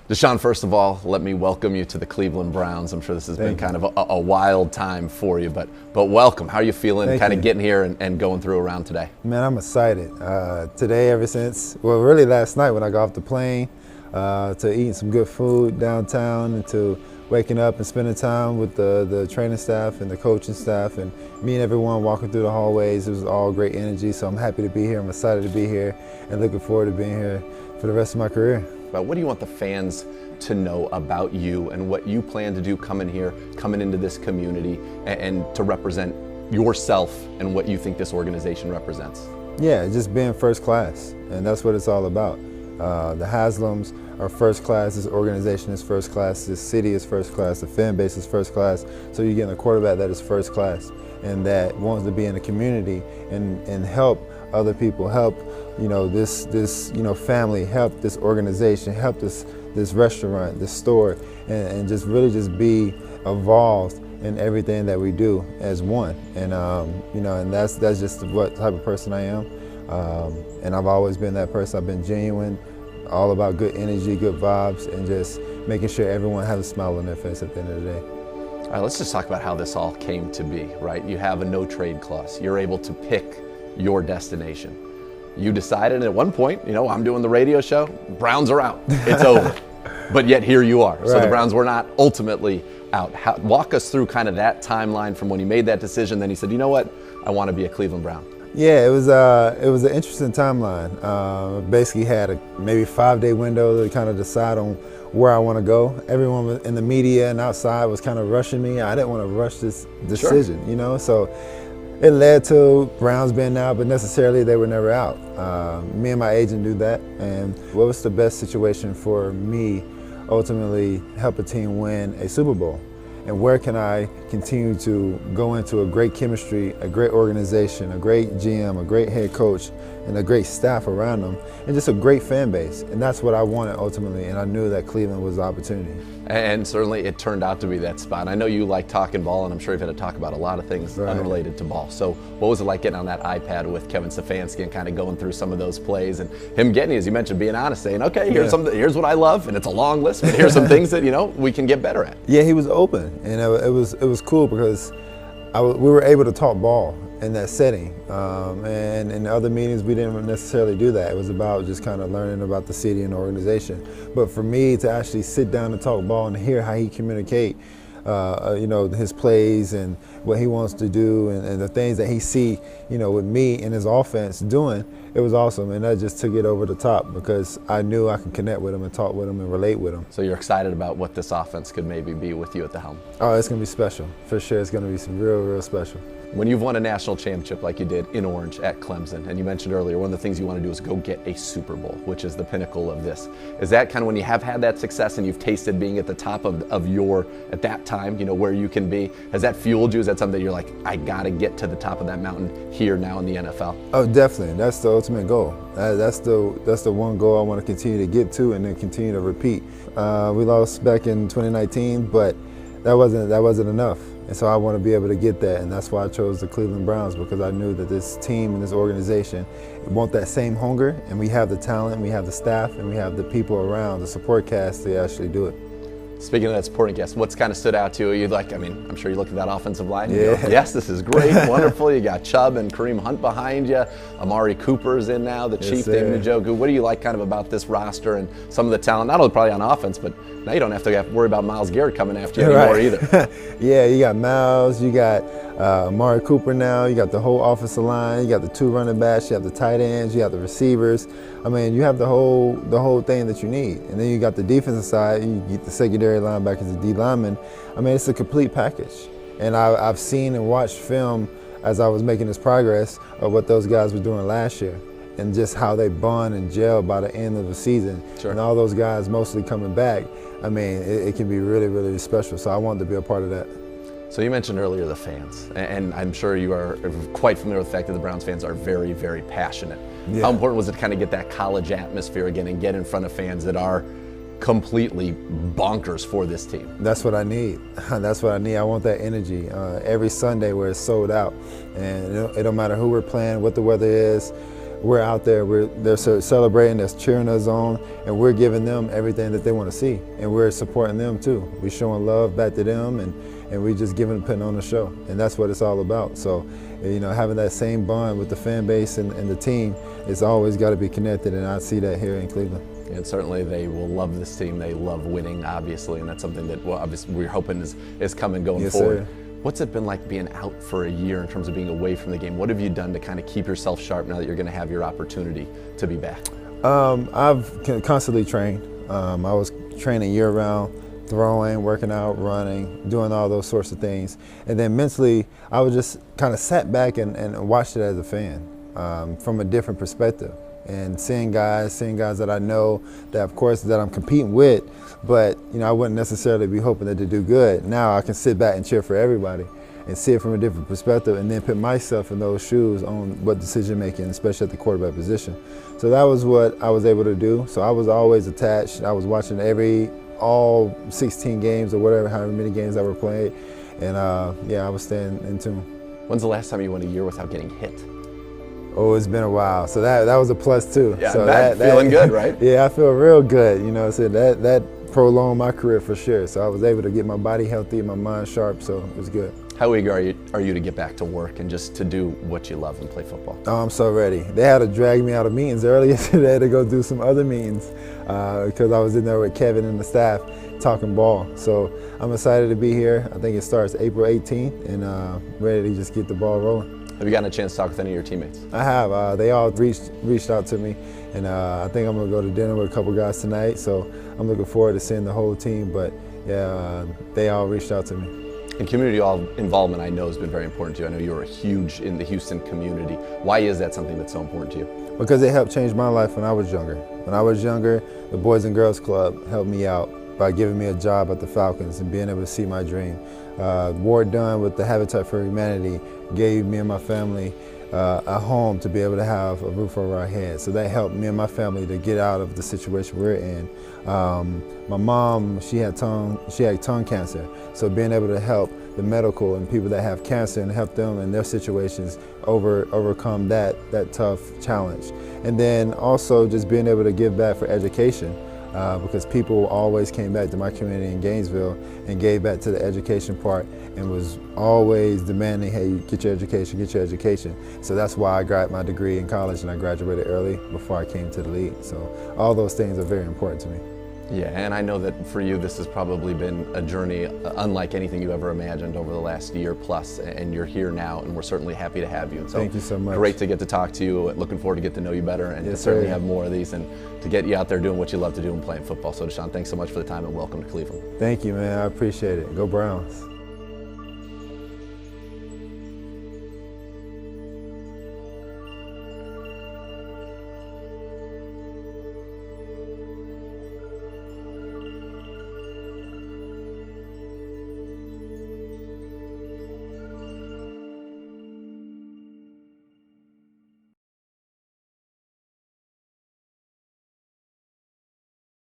Deshaun, first of all, let me welcome you to the Cleveland Browns. I'm sure this has been kind of a wild time for you, but welcome. How are you feeling kind of getting here and going through around today? Man, I'm excited. Today, ever since, well, really last night when I got off the plane, to eating some good food downtown and to waking up and spending time with the training staff and the coaching staff and meeting everyone walking through the hallways. It was all great energy, so I'm happy to be here. I'm excited to be here and looking forward to being here for the rest of my career. But what do you want the fans to know about you and what you plan to do coming into this community and to represent yourself and what you think this organization represents? Yeah, just being first class, and that's what it's all about. The Haslams are first class, this organization is first class, this city is first class, the fan base is first class, so you're getting a quarterback that is first class and that wants to be in the community and help other people, help this family, help this organization, help this restaurant, this store, and just really just be involved in everything that we do as one. And and that's just what type of person I am. And I've always been that person. I've been genuine, all about good energy, good vibes, and just making sure everyone has a smile on their face at the end of the day. All right, let's just talk about how this all came to be, right? You have a no trade clause. You're able to pick your destination. You decided at one point, I'm doing the radio show, Browns are out, it's over. But yet here you are. Right. So the Browns were not ultimately out. Walk us through kind of that timeline from when you made that decision, then you said, you know what, I want to be a Cleveland Brown. Yeah, it was an interesting timeline. Basically had a maybe 5-day window to kind of decide on where I want to go. Everyone in the media and outside was kind of rushing me. I didn't want to rush this decision, so it led to Browns being out, but necessarily they were never out. Me and my agent knew that, and what was the best situation for me ultimately help a team win a Super Bowl? And where can I continue to go into a great chemistry, a great organization, a great GM, a great head coach, and a great staff around them, and just a great fan base. And that's what I wanted ultimately, and I knew that Cleveland was the opportunity. And certainly it turned out to be that spot. I know you like talking ball, and I'm sure you've had to talk about a lot of things unrelated to ball. So what was it like getting on that iPad with Kevin Stefanski and kind of going through some of those plays and him getting, as you mentioned, being honest, saying, okay, here's what I love, and it's a long list, but here's some things that, we can get better at. Yeah, he was open, and it was cool because we were able to talk ball in that setting. And in other meetings, we didn't necessarily do that. It was about just kind of learning about the city and the organization. But for me to actually sit down and talk ball and hear how he communicate, his plays and what he wants to do and the things that he see, with me and his offense doing, it was awesome. And that just took it over the top because I knew I could connect with him and talk with him and relate with him. So you're excited about what this offense could maybe be with you at the helm? Oh, it's going to be special. For sure, it's going to be some real special. When you've won a national championship like you did in Orange at Clemson, and you mentioned earlier, one of the things you want to do is go get a Super Bowl, which is the pinnacle of this. Is that kind of when you have had that success and you've tasted being at the top of your, at that time, where you can be, has that fueled you? Is that something that you're like, I got to get to the top of that mountain here now in the NFL? Oh, definitely. That's the ultimate goal. That's the one goal I want to continue to get to and then continue to repeat. We lost back in 2019, but that wasn't enough. And so I want to be able to get that, and that's why I chose the Cleveland Browns, because I knew that this team and this organization want that same hunger, and we have the talent, we have the staff, and we have the people around, the support cast to actually do it. Speaking of that supporting cast, what's kind of stood out to you? I'm sure you look at that offensive line and you go, yes, this is great, wonderful. You got Chubb and Kareem Hunt behind you. Amari Cooper's in now, the Chief, David Njoku. What do you like kind of about this roster and some of the talent, not only probably on offense, but now you don't have to worry about Myles Garrett coming after you anymore either. Yeah, you got Myles, you got Amari Cooper now, you got the whole offensive line, you got the 2 running backs, you have the tight ends, you have the receivers. I mean, you have the whole thing that you need. And then you got the defensive side, you get the secondary linebackers, the D linemen. I mean, it's a complete package. And I've seen and watched film as I was making this progress of what those guys were doing last year and just how they bond and gel by the end of the season. Sure. And all those guys mostly coming back. I mean, it can be really special. So I wanted to be a part of that. So you mentioned earlier the fans, and I'm sure you are quite familiar with the fact that the Browns fans are very passionate. Yeah. How important was it to kind of get that college atmosphere again and get in front of fans that are completely bonkers for this team? That's what I need. That's what I need. I want that energy every Sunday where it's sold out. And it don't matter who we're playing, what the weather is, we're out there, they're celebrating, they're cheering us on, and we're giving them everything that they want to see, and we're supporting them too. We're showing love back to them, and we just putting on a show, and that's what it's all about. So, you know, having that same bond with the fan base and the team, it's always got to be connected, and I see that here in Cleveland. And certainly they will love this team. They love winning, obviously, and that's something that, well, obviously we're hoping is coming going Yes, forward. Sir. What's it been like being out for a year in terms of being away from the game? What have you done to kind of keep yourself sharp now that you're going to have your opportunity to be back? I've constantly trained. I was training year-round, throwing, working out, running, doing all those sorts of things. And then mentally, I was just kind of sat back and watched it as a fan from a different perspective. And seeing guys that I know that, of course, that I'm competing with, but you know, I wouldn't necessarily be hoping that they do good. Now I can sit back and cheer for everybody and see it from a different perspective, and then put myself in those shoes on what decision making, especially at the quarterback position. So that was what I was able to do. So I was always attached. I was watching all 16 games or whatever, however many games that were played, and yeah, I was staying in tune. When's the last time you went a year without getting hit? Oh, it's been a while. So that was a plus too. Yeah, so that feeling good, right? Yeah, I feel real good. You know, so that prolonged my career for sure. So I was able to get my body healthy, my mind sharp. So it was good. How eager are you to get back to work and just to do what you love and play football? Oh, I'm so ready. They had to drag me out of meetings earlier today to go do some other meetings because I was in there with Kevin and the staff talking ball. So I'm excited to be here. I think it starts April 18th, and ready to just get the ball rolling. Have you gotten a chance to talk with any of your teammates? I have. They all reached out to me, and I think I'm going to go to dinner with a couple guys tonight, so I'm looking forward to seeing the whole team, but yeah, they all reached out to me. And community involvement, I know, has been very important to you. I know you were huge in the Houston community. Why is that something that's so important to you? Because it helped change my life when I was younger. When I was younger, the Boys and Girls Club helped me out by giving me a job at the Falcons and being able to see my dream. Ward Dunn with the Habitat for Humanity gave me and my family a home to be able to have a roof over our heads. So that helped me and my family to get out of the situation we're in. My mom, she had tongue cancer. So being able to help the medical and people that have cancer and help them in their situations overcome that tough challenge. And then also just being able to give back for education. Because people always came back to my community in Gainesville and gave back to the education part and was always demanding, hey, get your education, get your education. So that's why I got my degree in college and I graduated early before I came to the league. So all those things are very important to me. Yeah, and I know that for you this has probably been a journey unlike anything you ever imagined over the last year plus, and you're here now, and we're certainly happy to have you. And so thank you so much. Great to get to talk to you. Looking forward to get to know you better, and yes, to certainly sir. have more of these, and to get you out there doing what you love to do and playing football. So Deshaun, thanks so much for the time and welcome to Cleveland. Thank you, man. I appreciate it. Go Browns.